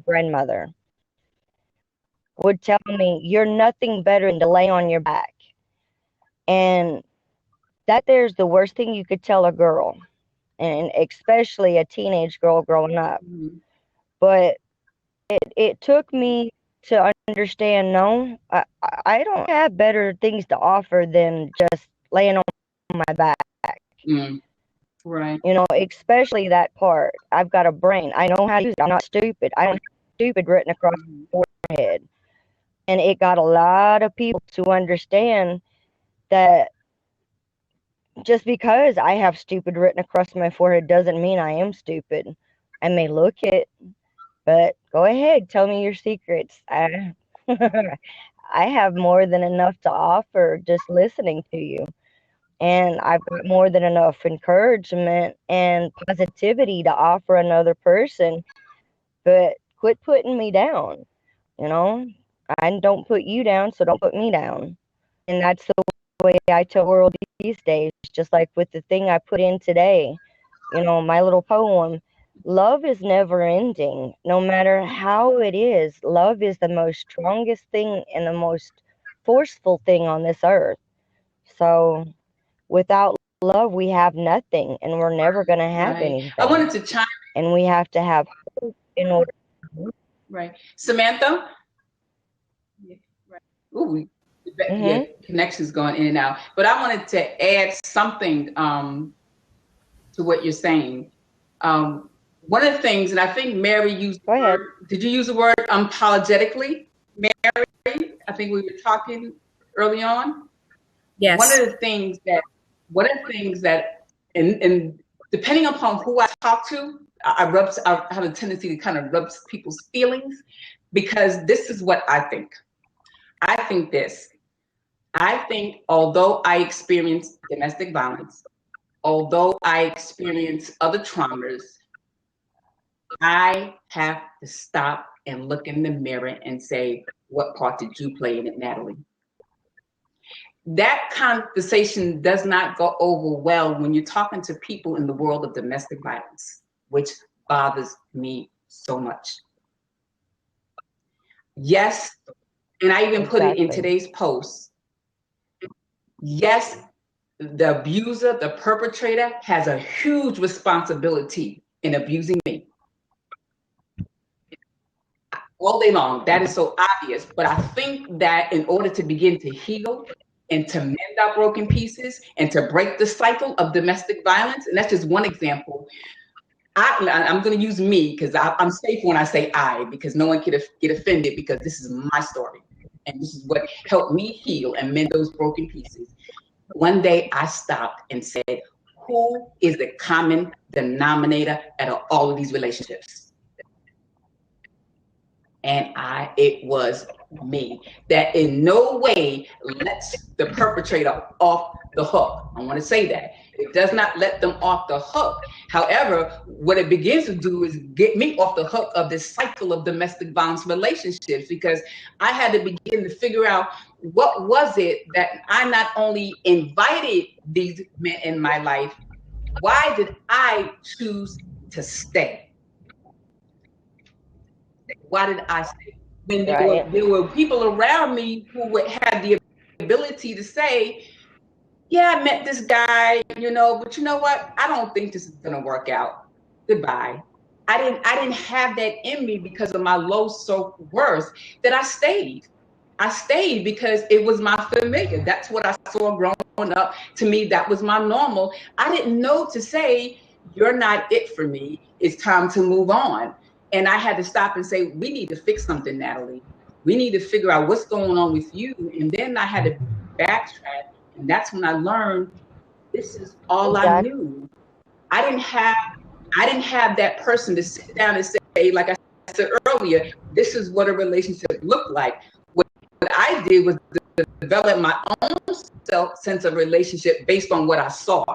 grandmother would tell me, "You're nothing better than to lay on your back." And that there's the worst thing you could tell a girl, and especially a teenage girl growing up. But it took me to understand, no, I don't have better things to offer than just laying on my back. Right. You know, especially that part. I've got a brain. I know how to use it. I'm not stupid. I don't have stupid written across my forehead. And it got a lot of people to understand that just because I have stupid written across my forehead doesn't mean I am stupid. I may look it, but go ahead, tell me your secrets. I have more than enough to offer just listening to you. And I've got more than enough encouragement and positivity to offer another person. But quit putting me down, you know? I don't put you down, so don't put me down. And that's the way I tell the world these days, just like with the thing I put in today, you know, my little poem. Love is never ending, no matter how it is. Love is the most strongest thing and the most forceful thing on this earth. So without love, we have nothing, and we're never going to have anything. I wanted to chime and we have to have hope in order. Right. Samantha? Ooh, your connection's going in and out. But I wanted to add something to what you're saying. One of the things, and I think Mary used the word, did you use the word unapologetically, Mary? I think we were talking early on. Yes. One of the things that, and depending upon who I talk to, I have a tendency to kind of rub people's feelings, because this is what I think. I think although I experience domestic violence, although I experience other traumas, I have to stop and look in the mirror and say, what part did you play in it, Natalie? That conversation does not go over well when you're talking to people in the world of domestic violence, which bothers me so much. Yes, and I even put it in today's post. Yes, the abuser, the perpetrator, has a huge responsibility in abusing me. All day long, that is so obvious. But I think that in order to begin to heal and to mend our broken pieces and to break the cycle of domestic violence, and that's just one example, I'm going to use me, because I'm safe when I say I, because no one can get offended, because this is my story. And this is what helped me heal and mend those broken pieces. One day I stopped and said, who is the common denominator out of all of these relationships? And it was me. That in no way lets the perpetrator off the hook. I want to say that. It does not let them off the hook. However, what it begins to do is get me off the hook of this cycle of domestic violence relationships, because I had to begin to figure out, what was it that I not only invited these men in my life, why did I choose to stay? Why did I stay? When there were people around me who would have the ability to say, yeah, I met this guy, but you know what? I don't think this is gonna work out. Goodbye. I didn't have that in me because of my low self-worth, that I stayed. I stayed because it was my familiar. That's what I saw growing up. To me, that was my normal. I didn't know to say, you're not it for me. It's time to move on. And I had to stop and say, we need to fix something, Natalie. We need to figure out what's going on with you. And then I had to backtrack. And that's when I learned, this is all I knew. I didn't have that person to sit down and say, like I said earlier, this is what a relationship looked like. What I did was develop my own sense of relationship based on what I saw.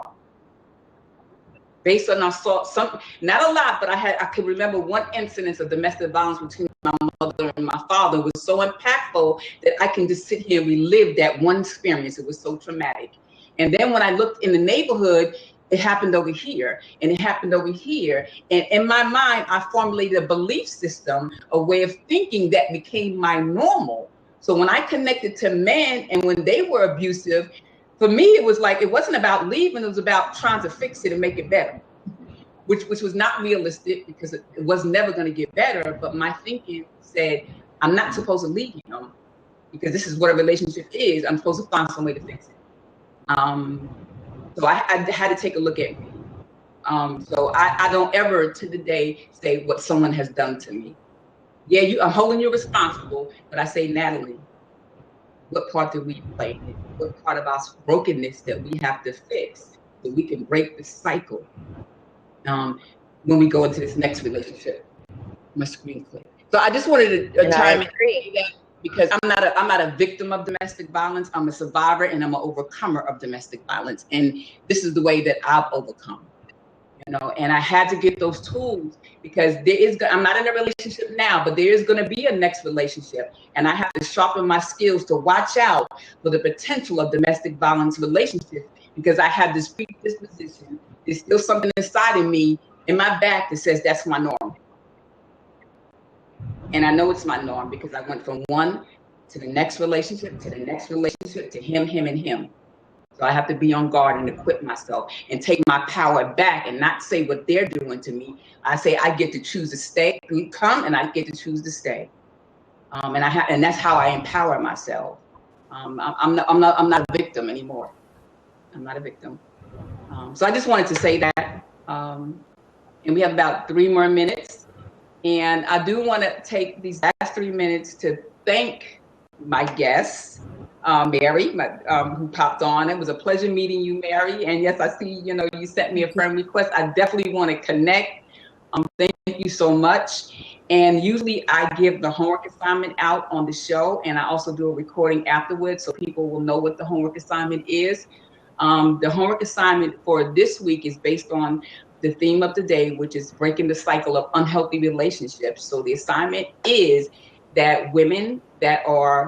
Based on I saw some, not a lot, but I could remember one incident of domestic violence between my mother and my father was so impactful that I can just sit here and relive that one experience. It was so traumatic. And then when I looked in the neighborhood it happened over here, and it happened over here. And in my mind, I formulated a belief system, a way of thinking that became my normal. So when I connected to men and when they were abusive, for me, it was like, it wasn't about leaving, it was about trying to fix it and make it better, which was not realistic because it was never going to get better. But my thinking said, I'm not supposed to leave him because this is what a relationship is. I'm supposed to find some way to fix it. So I had to take a look at me. So I don't ever to the day say what someone has done to me. Yeah, I'm holding you responsible, but I say, Natalie, what part did we play? What part of our brokenness that we have to fix so we can break the cycle when we go into this next relationship? My screen clip. So I just wanted to chime in that, because I'm not a victim of domestic violence. I'm a survivor and I'm an overcomer of domestic violence. And this is the way that I've overcome. And I had to get those tools because I'm not in a relationship now, but there is going to be a next relationship. And I have to sharpen my skills to watch out for the potential of domestic violence relationships, because I have this predisposition. There's still something inside of me, in my back, that says that's my norm. And I know it's my norm because I went from one to the next relationship, to the next relationship, to him, and him. So I have to be on guard and equip myself and take my power back and not say what they're doing to me. I say I get to choose to stay, come, and I get to choose to stay. And that's how I empower myself. I'm not a victim anymore. I'm not a victim. So I just wanted to say that. And we have about 3 more minutes. And I do want to take these last 3 minutes to thank my guests. Mary, who popped on. It was a pleasure meeting you, Mary. And yes, I see, you sent me a friend request. I definitely want to connect. Thank you so much. And usually I give the homework assignment out on the show, and I also do a recording afterwards so people will know what the homework assignment is. The homework assignment for this week is based on the theme of the day, which is breaking the cycle of unhealthy relationships. So the assignment is that women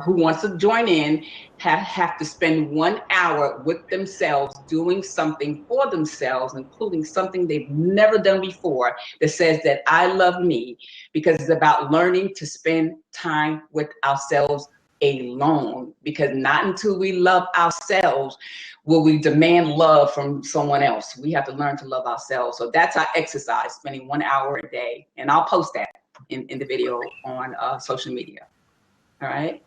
who wants to join in have to spend 1 hour with themselves doing something for themselves, including something they've never done before, that says that I love me, because it's about learning to spend time with ourselves alone, because not until we love ourselves will we demand love from someone else. We have to learn to love ourselves. So that's our exercise, spending 1 hour a day. And I'll post that in the video on social media. All right.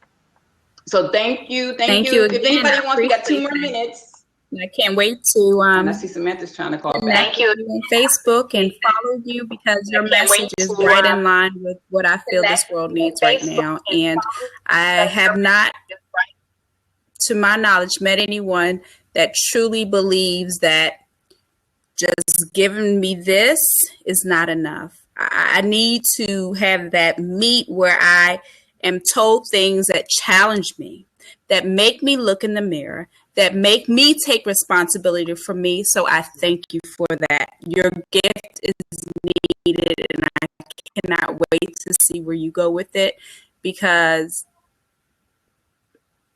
So thank you. Thank you. If anybody wants, we got 2 more minutes. I can't wait to and I see Samantha's trying to call back. Thank you on Facebook and follow you, because your message is right in line with what I feel this world needs right now. And I have not, to my knowledge, met anyone that truly believes that just giving me this is not enough. I need to have that meet where I am told things that challenge me, that make me look in the mirror, that make me take responsibility for me. So I thank you for that. Your gift is needed, and I cannot wait to see where you go with it, because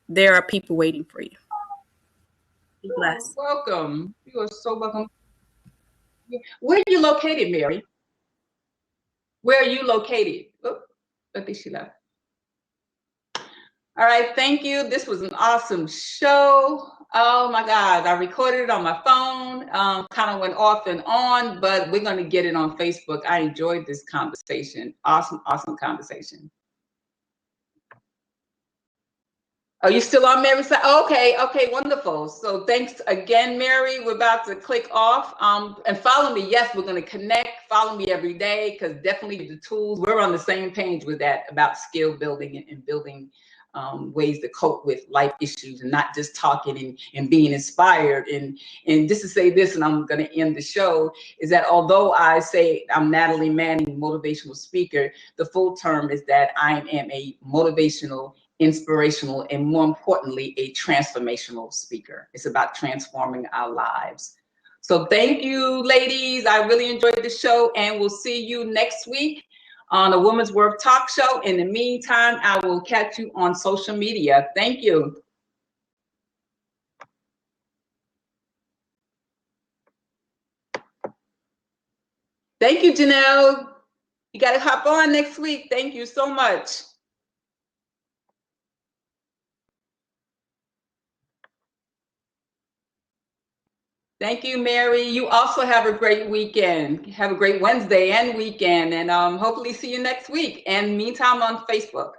there are people waiting for you. Be blessed. Welcome. You are so welcome. Where are you located, Mary? Where are you located? Oh, I think she left. All right, thank you. This was an awesome show. Oh my God, I recorded it on my phone. Kind of went off and on, but we're going to get it on Facebook. I enjoyed this conversation. Awesome, awesome conversation. Are you still on Mary's side? Okay, wonderful. So thanks again, Mary. We're about to click off. And follow me. Yes, we're going to connect. Follow me every day, because definitely the tools, we're on the same page with that, about skill building and building ways to cope with life issues, and not just talking and being inspired. And just to say this, and I'm going to end the show, is that although I say I'm Natalie Manning, motivational speaker, the full term is that I am a motivational, inspirational, and more importantly, a transformational speaker. It's about transforming our lives. So thank you, ladies. I really enjoyed the show, and we'll see you next week on a Woman's Worth Talk Show. In the meantime, I will catch you on social media. Thank you. Thank you, Janelle. You got to hop on next week. Thank you so much. Thank you, Mary. You also have a great weekend. Have a great Wednesday and weekend, and hopefully see you next week. And meantime, on Facebook.